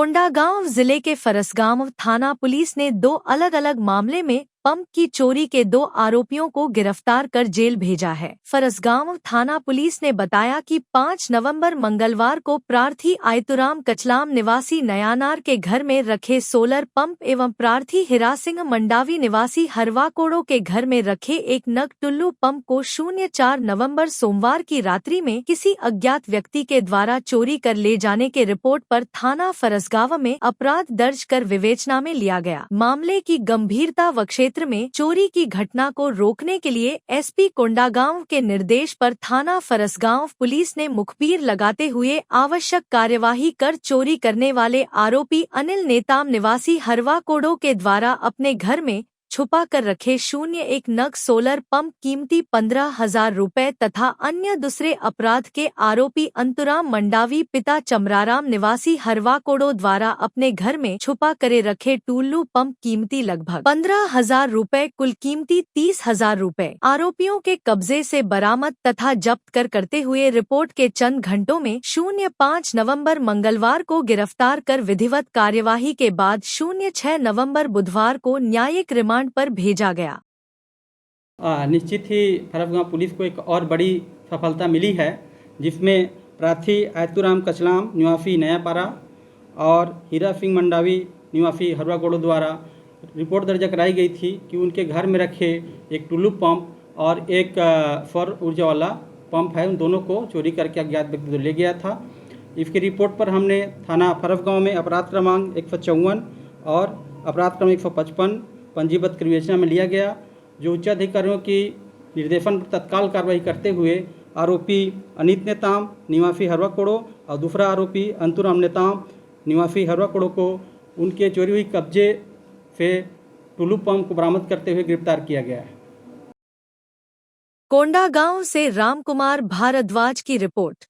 कोंडागांव जिले के फरसगांव थाना पुलिस ने दो अलग अलग मामले में पंप की चोरी के दो आरोपियों को गिरफ्तार कर जेल भेजा है। फरसगांव थाना पुलिस ने बताया कि 5 नवंबर मंगलवार को प्रार्थी आयतुराम कचलाम निवासी नयानार के घर में रखे सोलर पंप एवं प्रार्थी हीरा सिंह मंडावी निवासी हरवाकोड़ो के घर में रखे एक नग टुल्लू पंप को 04 नवंबर सोमवार की रात्रि में किसी अज्ञात व्यक्ति के द्वारा चोरी कर ले जाने के रिपोर्ट पर थाना फरसगांव में अपराध दर्ज कर विवेचना में लिया गया। मामले की गंभीरता व क्षेत्र में चोरी की घटना को रोकने के लिए एसपी कोंडागांव के निर्देश पर थाना फरसगांव पुलिस ने मुखबिर लगाते हुए आवश्यक कार्यवाही कर चोरी करने वाले आरोपी अनिल नेताम निवासी हरवाकोड़ो के द्वारा अपने घर में छुपा कर रखे 01 नग सोलर पंप कीमती 15,000 रुपए तथा अन्य दूसरे अपराध के आरोपी अंतुराम मंडावी पिता चमराराम निवासी हरवाकोड़ो द्वारा अपने घर में छुपा करे रखे टुल्लू पंप कीमती लगभग 15,000 रुपए कुल कीमती 30,000 रुपए आरोपियों के कब्जे से बरामद तथा जब्त करते हुए रिपोर्ट के चंद घंटों में 05 नवम्बर मंगलवार को गिरफ्तार कर विधिवत कार्यवाही के बाद 06 नवम्बर बुधवार को न्यायिक रिमांड पर भेजा गया। निश्चित ही फरसगांव पुलिस को एक और बड़ी सफलता मिली है, जिसमें प्रार्थी आयतुराम कचलाम निवासी नयापारा और हीरा सिंह मंडावी निवासी हरवाकोड़ो द्वारा रिपोर्ट दर्ज कराई गई थी कि उनके घर में रखे एक टुल्लू पंप और एक सौर ऊर्जा वाला पंप है, उन दोनों को चोरी करके अज्ञात व्यक्ति ले गया था। इसकी रिपोर्ट पर हमने थाना फरसगांव में अपराध क्रमांक 154 और अपराध क्रमांक 155 पंजीबद्ध कर विवेचना में लिया गया, जो उच्चाधिकारियों की निर्देशन पर तत्काल कार्रवाई करते हुए आरोपी अनित नेताम निवासी हरवाकोड़ो और दूसरा आरोपी अंतुराम नेताम निवासी हरवाकोड़ो को उनके चोरी हुई कब्जे से टुल्लू पंप को बरामद करते हुए गिरफ्तार किया गया है। कोंडागांव से रामकुमार भारद्वाज की रिपोर्ट।